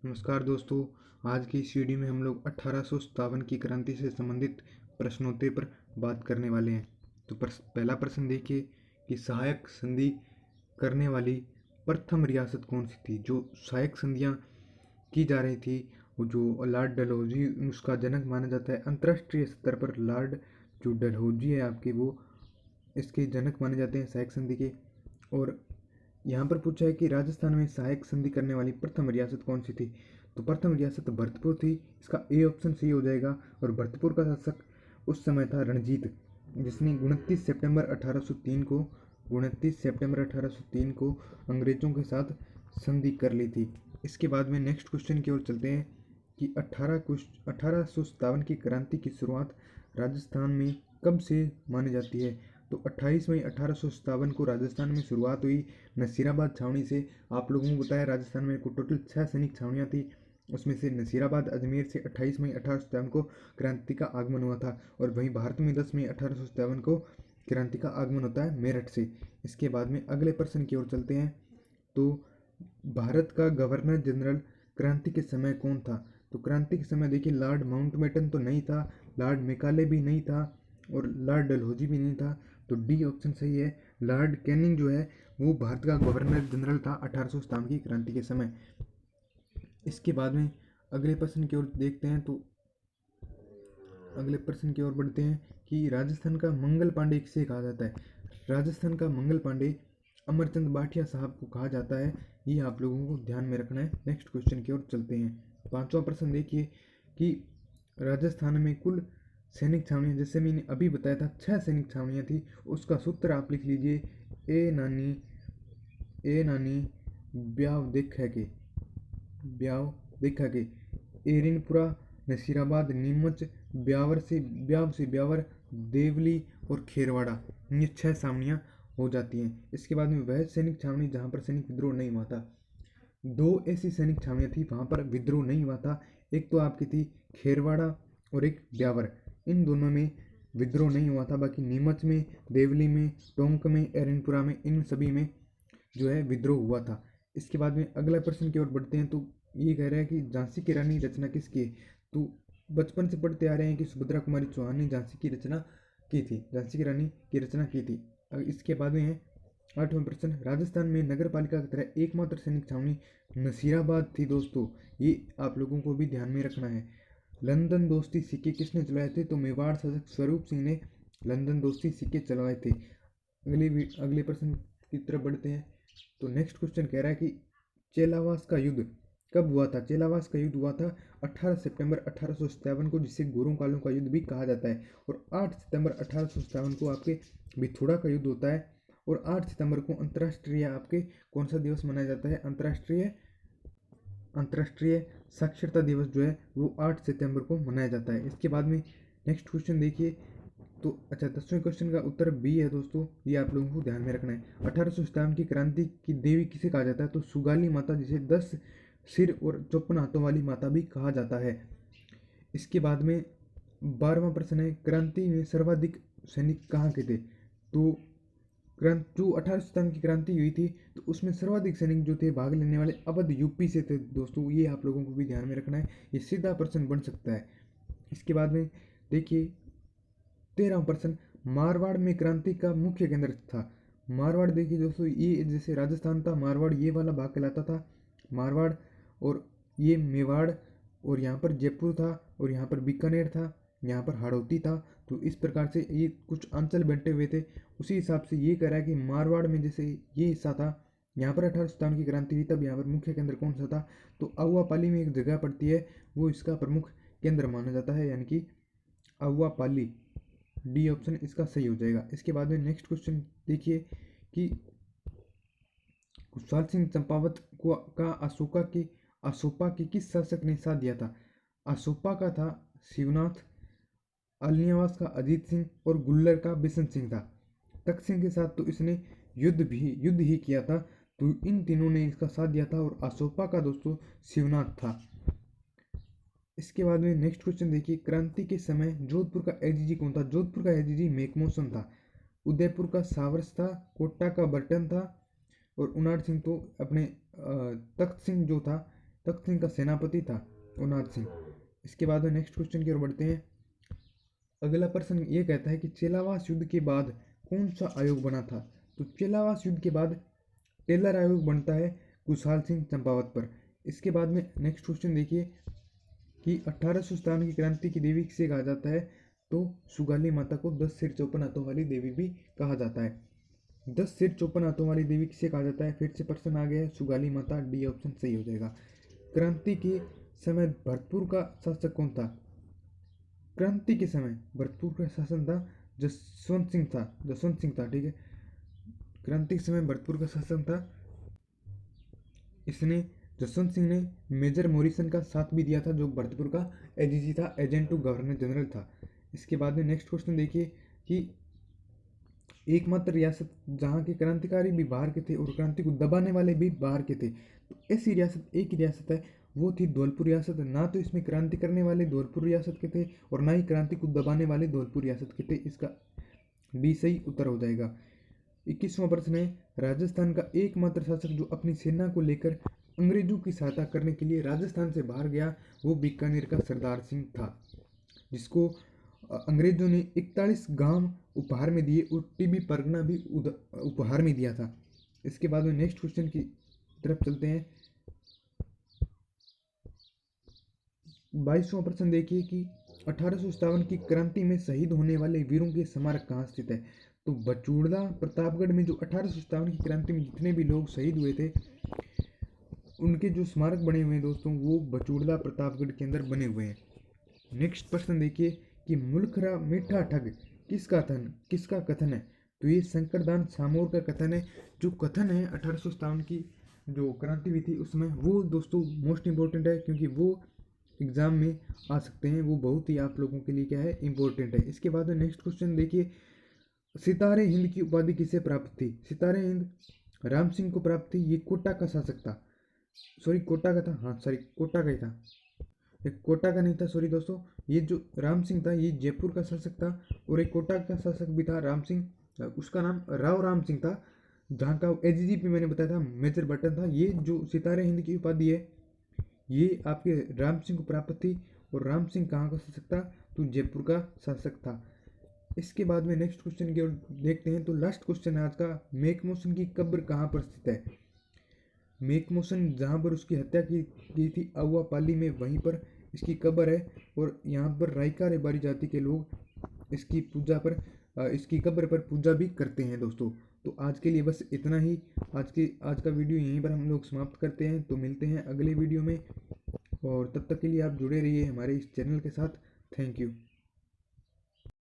नमस्कार दोस्तों। आज की इस वीडियो में हम लोग 1857 की क्रांति से संबंधित प्रश्नोत्तरी पर बात करने वाले हैं। तो पहला प्रश्न देखिए कि सहायक संधि करने वाली प्रथम रियासत कौन सी थी। जो सहायक संधियां की जा रही थी वो जो लॉर्ड डलहौजी उसका जनक माना जाता है। अंतर्राष्ट्रीय स्तर पर लॉर्ड जो डलहौजी है आपके वो इसके जनक माने जाते हैं सहायक संधि के। और यहाँ पर पूछा है कि राजस्थान में सहायक संधि करने वाली प्रथम रियासत कौन सी थी। तो प्रथम रियासत भरतपुर थी, इसका ए ऑप्शन सही हो जाएगा। और भरतपुर का शासक उस समय था रणजीत, जिसने 29 सितंबर 1803 को अंग्रेजों के साथ संधि कर ली थी। इसके बाद में नेक्स्ट क्वेश्चन की ओर चलते हैं कि 1857 की क्रांति की शुरुआत राजस्थान में कब से मानी जाती है। तो 28 मई 1857 को राजस्थान में शुरुआत हुई नसीराबाद छावनी से। आप लोगों को बताया राजस्थान में कुल टोटल 6 सैनिक छावनियाँ थी, उसमें से नसीराबाद अजमेर से 28 मई 1857 को क्रांति का आगमन हुआ था। और वहीं भारत में 10 मई 1857 को क्रांति का आगमन होता है मेरठ से। इसके बाद में अगले प्रश्न की ओर चलते हैं। तो भारत का गवर्नर जनरल क्रांति के समय कौन था। तो क्रांति के समय देखिए लॉर्ड माउंटबेटन तो नहीं था, लॉर्ड मेकाले भी नहीं था और लॉर्ड डलहौजी भी नहीं था। तो डी ऑप्शन सही है। लॉर्ड कैनिंग जो है वो भारत का गवर्नर जनरल था 1857 की क्रांति के समय। इसके बाद में अगले प्रश्न की ओर देखते हैं। तो अगले प्रश्न की ओर बढ़ते हैं कि राजस्थान का मंगल पांडे किसे कहा जाता है। राजस्थान का मंगल पांडे अमरचंद भाटिया साहब को कहा जाता है। ये आप लोगों को ध्यान में रखना है। नेक्स्ट क्वेश्चन की ओर चलते हैं। पांचवा प्रश्न देखिए कि राजस्थान में कुल सैनिक छावनियाँ, जैसे मैंने अभी बताया था 6 सैनिक छावनियाँ थी, उसका सूत्र आप लिख लीजिए। ए नानी ब्याव देखा के एरिनपुरा, नसीराबाद, नीमच, ब्यावर, देवली और खेरवाड़ा, ये 6 छावनियाँ हो जाती हैं। इसके बाद में वह सैनिक छावनी जहाँ पर सैनिक विद्रोह नहीं हुआ था, 2 ऐसी सैनिक छावनियाँ थी वहाँ पर विद्रोह नहीं हुआ था। एक तो आपकी थी खेरवाड़ा और एक ब्यावर, इन दोनों में विद्रोह नहीं हुआ था। बाकी नीमच में, देवली में, टोंक में, एरनपुरा में, इन सभी में जो है विद्रोह हुआ था। इसके बाद में अगला प्रश्न की ओर बढ़ते हैं। तो ये कह रहा है कि झांसी की रानी रचना किसकी है। तो बचपन से पढ़ते आ रहे हैं कि सुभद्रा कुमारी चौहान ने झांसी की रचना की थी, झांसी की रानी की रचना की थी। इसके बाद में है 8वां प्रश्न। राजस्थान में नगर पालिका की तरह एकमात्र सैनिक छावनी नसीराबाद थी दोस्तों, ये आप लोगों को भी ध्यान में रखना है। लंदन दोस्ती सिक्के किसने चलाए थे। तो मेवाड़ शासक स्वरूप सिंह ने लंदन दोस्ती सिक्के चलवाए थे। अगले प्रश्न की तरफ बढ़ते हैं। तो नेक्स्ट क्वेश्चन कह रहा है कि चेलावास का युद्ध कब हुआ था। चेलावास का युद्ध हुआ था 18 सितंबर 1857 को, जिसे गोरों कालों का युद्ध भी कहा जाता है। और 8 सितंबर 1857 को आपके बिथुड़ा का युद्ध होता है। और 8 सितंबर को अंतर्राष्ट्रीय आपके कौन सा दिवस मनाया जाता है। अंतर्राष्ट्रीय साक्षरता दिवस जो है वो 8 सितंबर को मनाया जाता है। इसके बाद में नेक्स्ट क्वेश्चन देखिए। तो अच्छा, 10वें क्वेश्चन का उत्तर बी है दोस्तों, ये आप लोगों को ध्यान में रखना है। 1857 की क्रांति की देवी किसे कहा जाता है। तो सुगाली माता, जिसे 10 सिर और 54 हाथों वाली माता भी कहा जाता है। इसके बाद में 12वां प्रश्न है, क्रांति में सर्वाधिक सैनिक कहाँ के थे। तो जो 1857 की क्रांति हुई थी तो उसमें सर्वाधिक सैनिक जो थे भाग लेने वाले अवध यूपी से थे दोस्तों, ये आप लोगों को भी ध्यान में रखना है, ये सीधा प्रश्न बन सकता है। इसके बाद में देखिए 13वां प्रश्न, मारवाड़ में क्रांति का मुख्य केंद्र था। मारवाड़ देखिए दोस्तों, ये जैसे राजस्थान था, मारवाड़ ये वाला भाग कहलाता था मारवाड़। और ये मेवाड़, और यहाँ पर जयपुर था, और यहाँ पर बीकानेर था, यहाँ पर हाड़ौती था। तो इस प्रकार से ये कुछ अंचल बंटे हुए थे। उसी हिसाब से ये कह रहा है कि मारवाड़ में जैसे ये हिस्सा था, यहाँ पर 1857 की क्रांति हुई, तब यहाँ पर मुख्य केंद्र कौन सा था। तो अहुआपाली में एक जगह पड़ती है, वो इसका प्रमुख केंद्र माना जाता है, यानी कि अहुआपाली। डी ऑप्शन इसका सही हो जाएगा। इसके बाद में नेक्स्ट क्वेश्चन देखिए कि कुशाल सिंह चंपावत को का अशोका के किस शासक ने साथ दिया था। अशोका का था शिवनाथ, अलियावास का अजीत सिंह और गुल्लर का बिशन सिंह था। तख्त सिंह के साथ तो इसने युद्ध ही किया था। तो इन तीनों ने इसका साथ दिया था। और अशोका का दोस्तों शिवनाथ था। इसके बाद में नेक्स्ट क्वेश्चन देखिए, क्रांति के समय जोधपुर का एजीजी कौन था। जोधपुर का एजीजी मेकमोसन था। उदयपुर का सावरस था। कोटा का बर्टन था। और उनाड सिंह तो अपने तख्त सिंह जो था तख्त सिंह का सेनापति था उनाद सिंह। इसके बाद में नेक्स्ट क्वेश्चन की ओर बढ़ते हैं। अगला प्रश्न ये कहता है कि चेलावास युद्ध के बाद कौन सा आयोग बना था? तो चेलावास युद्ध के बाद टेलर आयोग बनता है खुशहाल सिंह चंपावत पर। इसके बाद में नेक्स्ट क्वेश्चन देखिए कि 1857 की क्रांति की देवी किसे कहा जाता है? तो सुगाली माता को 10 सिर 54 हाथों वाली देवी भी कहा जाता है। 10 सिर 54 हाथों वाली देवी किसे कहा जाता है? फिर से प्रश्न आ गया है, सुगाली माता। डी ऑप्शन सही हो जाएगा। क्रांति के समय भरतपुर का शासक कौन था? क्रांति के समय भरतपुर का शासन था जसवंत सिंह था। ठीक है, क्रांति के समय भरतपुर का शासन था। इसने जसवंत सिंह ने मेजर मॉरिसन का साथ भी दिया था, जो भरतपुर का एजीजी था, एजेंट टू गवर्नर जनरल था। इसके बाद में नेक्स्ट क्वेश्चन देखिए कि एकमात्र रियासत जहाँ के क्रांतिकारी भी बाहर के थे और क्रांति को दबाने वाले भी बाहर के थे, तो ऐसी रियासत एक ही रियासत है, वो थी धौलपुर रियासत। ना तो इसमें क्रांति करने वाले धौलपुर रियासत के थे और ना ही क्रांति को दबाने वाले धौलपुर रियासत के थे। इसका बी सही उत्तर हो जाएगा। 21वां प्रश्न है, राजस्थान का एकमात्र शासक जो अपनी सेना को लेकर अंग्रेजों की सहायता करने के लिए राजस्थान से बाहर गया, वो बीकानेर का सरदार सिंह था, जिसको अंग्रेजों ने 41 गांव उपहार में दिए और टीबी परगना भी उपहार में दिया था। इसके बाद में नेक्स्ट क्वेश्चन की तरफ चलते हैं। 22वां प्रश्न देखिए कि 1857 की क्रांति में शहीद होने वाले वीरों के स्मारक कहाँ स्थित है? तो बचूड़ा प्रतापगढ़ में जो 1857 की क्रांति में जितने भी लोग शहीद हुए थे, उनके जो स्मारक बने हुए हैं दोस्तों, वो बचूड़ा प्रतापगढ़ के अंदर बने हुए हैं। नेक्स्ट प्रश्न देखिए कि मुल्खरा मीठा ठग किसका कथन है? तो ये शंकरदान सामोर का कथन है। जो कथन है 1857 की जो क्रांति हुई थी उसमें, वो दोस्तों मोस्ट इम्पोर्टेंट है, क्योंकि वो एग्जाम में आ सकते हैं। वो बहुत ही आप लोगों के लिए क्या है, इम्पोर्टेंट है। इसके बाद में नेक्स्ट क्वेश्चन देखिए, सितारे हिंद की उपाधि किसे प्राप्त थी? सितारे हिंद राम सिंह को प्राप्त थी। ये कोटा का शासक था, सॉरी कोटा का था, हाँ सॉरी कोटा का ही था, एक कोटा का नहीं था, सॉरी दोस्तों। ये जो राम सिंह था ये जयपुर का शासक था, और एक कोटा का शासक भी था राम सिंह, उसका नाम राव राम सिंह था, जहाँ का एजीजीपी मैंने बताया था मेजर बटन था। ये जो सितारे हिंद की उपाधि है ये आपके राम सिंह को प्राप्त थी। और राम सिंह कहाँ का शासक था? तो जयपुर का शासक था। इसके बाद में नेक्स्ट क्वेश्चन की ओर देखते हैं। तो लास्ट क्वेश्चन है आज का, मेकमोहन की कब्र कहाँ पर स्थित है? मेकमोहन जहाँ पर उसकी हत्या की थी अहुआपाली में, वहीं पर इसकी कब्र है। और यहाँ पर रायका रेबारी जाति के लोग इसकी पूजा पर इसकी कब्र पर पूजा भी करते हैं दोस्तों। तो आज के लिए बस इतना ही। आज का वीडियो यहीं पर हम लोग समाप्त करते हैं। तो मिलते हैं अगले वीडियो में, और तब तक के लिए आप जुड़े रहिए हमारे इस चैनल के साथ। Thank you.